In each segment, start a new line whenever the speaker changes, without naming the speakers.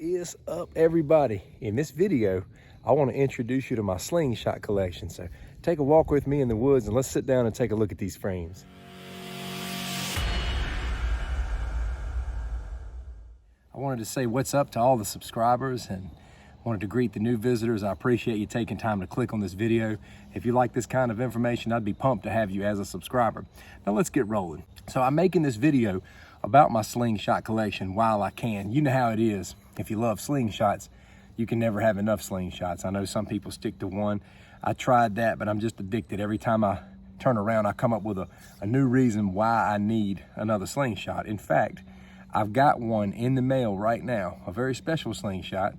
is up, everybody? In this video, I want to introduce you to my Slingshot collection. So take a walk with me in the woods and let's sit down and take a look at these frames. I wanted to say what's up to all the subscribers and wanted to greet the new visitors. I appreciate you taking time to click on this video. If you like this kind of information, I'd be pumped to have you as a subscriber. Now let's get rolling. So I'm making this video about my Slingshot collection while I can. You know how it is. If you love slingshots, you can never have enough slingshots. I know some people stick to one. I tried that, but I'm just addicted. Every time I turn around, I come up with a new reason why I need another slingshot. In fact, I've got one in the mail right now, a very special slingshot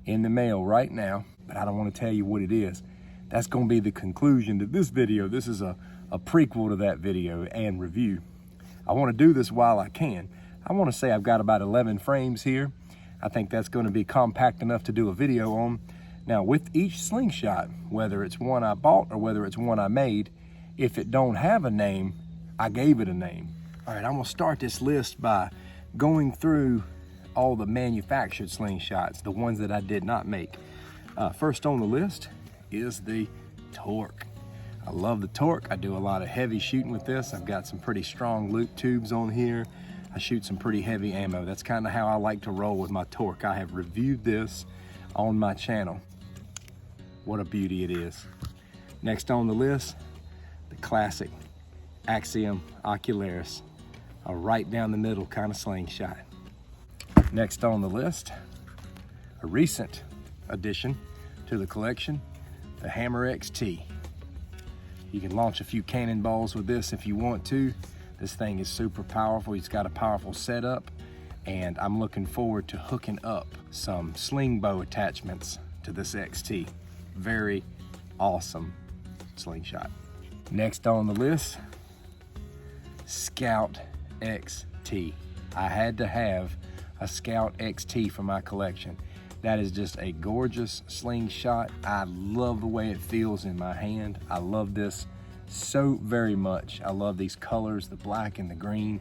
in the mail right now, but I don't want to tell you what it is. That's going to be the conclusion to this video. This is a prequel to that video and review. I want to do this while I can. I want to say I've got about 11 frames here. I think that's going to be compact enough to do a video on. Now with each slingshot, whether it's one I bought or whether it's one I made, if it don't have a name, I gave it a name. All right, I'm gonna start this list by going through all the manufactured slingshots, the ones that I did not make. First on the list is the Torque. I love the Torque. I do a lot of heavy shooting with this. I've got some pretty strong loop tubes on here. I shoot some pretty heavy ammo. That's kind of how I like to roll with my Torque. I have reviewed this on my channel. What a beauty it is. Next on the list, the classic Axiom Ocularis, a right down the middle kind of slingshot. Next on the list, a recent addition to the collection, the Hammer XT. You can launch a few cannonballs with this if you want to. This thing is super powerful. It's got a powerful setup, and I'm looking forward to hooking up some sling bow attachments to this XT. Very awesome slingshot. Next on the list, Scout XT. I had to have a Scout XT for my collection. That is just a gorgeous slingshot. I love the way it feels in my hand. I love this so very much. I love these colors, the black and the green.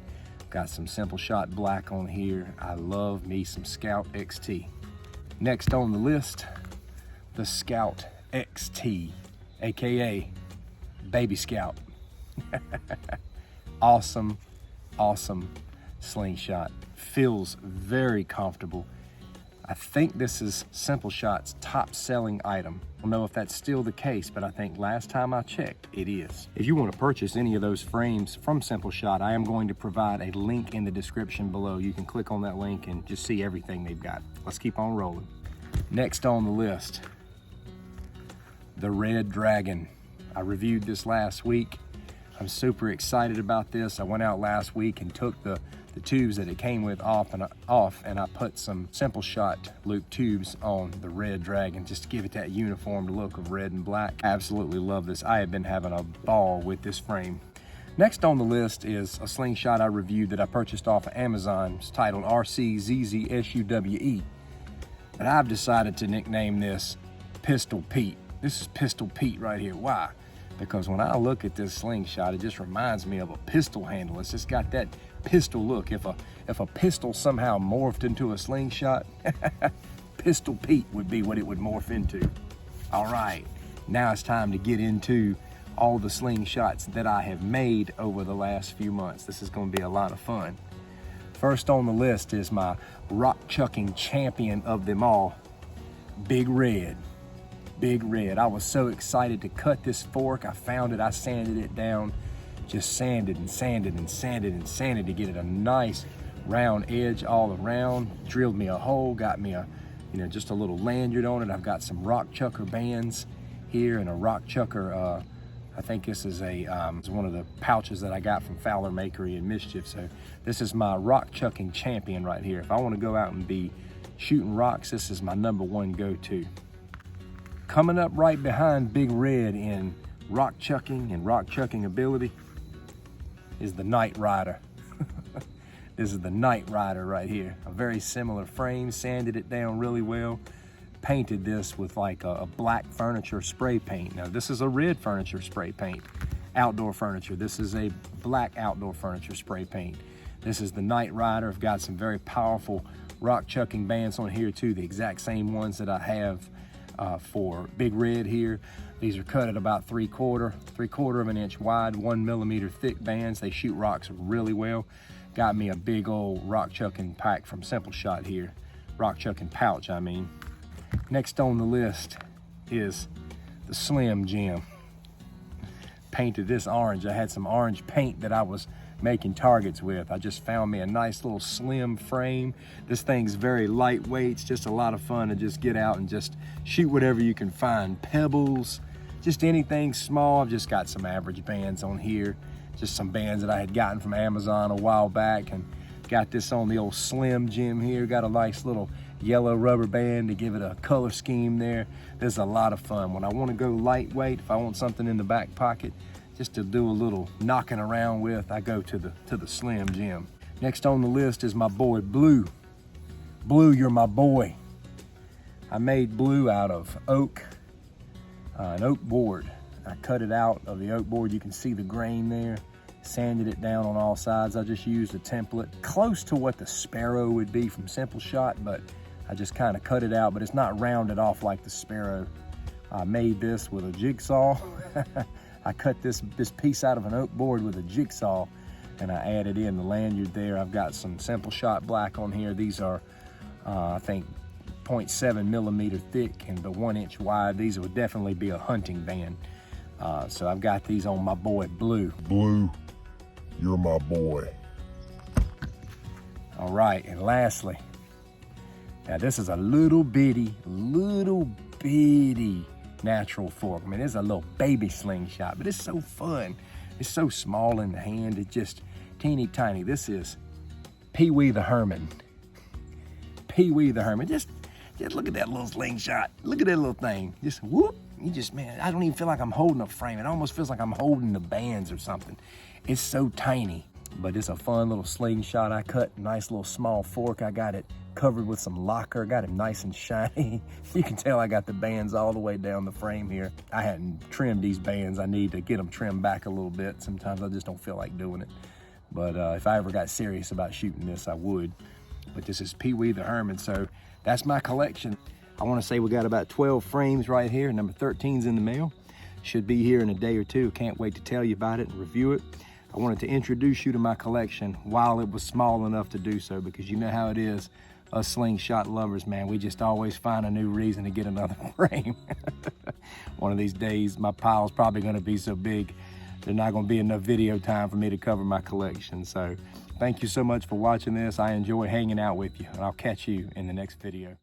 Got some Simple Shot black on here. I love me some Scout XT. Next on the list, the Scout XT, AKA Baby Scout. Awesome, awesome slingshot. Feels very comfortable. I think this is Simple Shot's top selling item. I don't know if that's still the case, but I think last time I checked, it is. If you want to purchase any of those frames from Simple Shot, I am going to provide a link in the description below. You can click on that link and just see everything they've got. Let's keep on rolling. Next on the list, the Red Dragon. I reviewed this last week. I'm super excited about this. I went out last week and took the tubes that it came with off, and I put some Simple Shot loop tubes on the Red Dragon just to give it that uniform look of red and black. Absolutely love this. I have been having a ball with this frame. Next on the list is a slingshot I reviewed that I purchased off of Amazon. It's titled RCZZSUWE, but I've decided to nickname this Pistol Pete. This is Pistol Pete right here. Why? Because when I look at this slingshot, it just reminds me of a pistol handle. It's just got that pistol look. If a pistol somehow morphed into a slingshot, Pistol Pete would be what it would morph into. All right, now it's time to get into all the slingshots that I have made over the last few months. This is going to be a lot of fun. First on the list is my rock chucking champion of them all, Big Red. Big Red. I was so excited to cut this fork. I found it, I sanded it down, just sanded and sanded and sanded and sanded to get it a nice round edge all around. Drilled me a hole, got me just a little lanyard on it. I've got some rock chucker bands here and a rock chucker, I think this is it's one of the pouches that I got from Fowler Makery and Mischief. So this is my rock chucking champion right here. If I want to go out and be shooting rocks, this is my #1 go-to. Coming up right behind Big Red in rock chucking and rock chucking ability is the Night Rider. This is the Night Rider right here. A very similar frame, sanded it down really well. Painted this with like a black furniture spray paint. Now this is a red furniture spray paint, outdoor furniture. This is a black outdoor furniture spray paint. This is the Night Rider. I've got some very powerful rock chucking bands on here too, the exact same ones that I have for Big Red here. These are cut at about 3/4 of an inch wide, 1 millimeter thick bands. They shoot rocks really well. Got me a big old rock chucking pack from Slingshot here. Rock chucking pouch, I mean. Next on the list is the Slim Jim. Painted this orange. I had some orange paint that I was making targets with. I just found me a nice little slim frame. This thing's very lightweight. It's just a lot of fun to just get out and just shoot whatever you can find. Pebbles, just anything small. I've just got some average bands on here. Just some bands that I had gotten from Amazon a while back, and got this on the old Slim Jim here. Got a nice little yellow rubber band to give it a color scheme there. This is a lot of fun. When I want to go lightweight, if I want something in the back pocket, just to do a little knocking around with, I go to the Slim Jim. Next on the list is my boy Blue. Blue, you're my boy. I made Blue out of oak, an oak board. I cut it out of the oak board. You can see the grain there. Sanded it down on all sides. I just used a template close to what the Sparrow would be from Slingshot, but I just kind of cut it out, but it's not rounded off like the Sparrow. I made this with a jigsaw. I cut this piece out of an oak board with a jigsaw, and I added in the lanyard there. I've got some Slingshot black on here. These are, I think, 0.7 millimeter thick and the 1 inch wide. These would definitely be a hunting band. So I've got these on my boy Blue.
Blue, you're my boy.
All right, and lastly, now this is a little bitty natural fork. I mean, it's a little baby Slingshot, but it's so fun. It's so small in the hand. It's just teeny tiny. This is Pee Wee the Herman. Pee Wee the Herman. Just look at that little Slingshot. Look at that little thing. Just whoop. You just, man, I don't even feel like I'm holding a frame. It almost feels like I'm holding the bands or something. It's so tiny, but it's a fun little Slingshot. I cut a nice little small fork. I got it covered with some lacquer, got it nice and shiny. You can tell I got the bands all the way down the frame here. I hadn't trimmed these bands. I need to get them trimmed back a little bit. Sometimes I just don't feel like doing it. But if I ever got serious about shooting this, I would. But this is Pee Wee the Herman, so that's my collection. I want to say we got about 12 frames right here. Number 13's in the mail. Should be here in a day or two. Can't wait to tell you about it and review it. I wanted to introduce you to my collection while it was small enough to do so, because you know how it is, us Slingshot lovers, man. We just always find a new reason to get another frame. One of these days, my pile's probably going to be so big, there's not going to be enough video time for me to cover my collection. So thank you so much for watching this. I enjoy hanging out with you, and I'll catch you in the next video.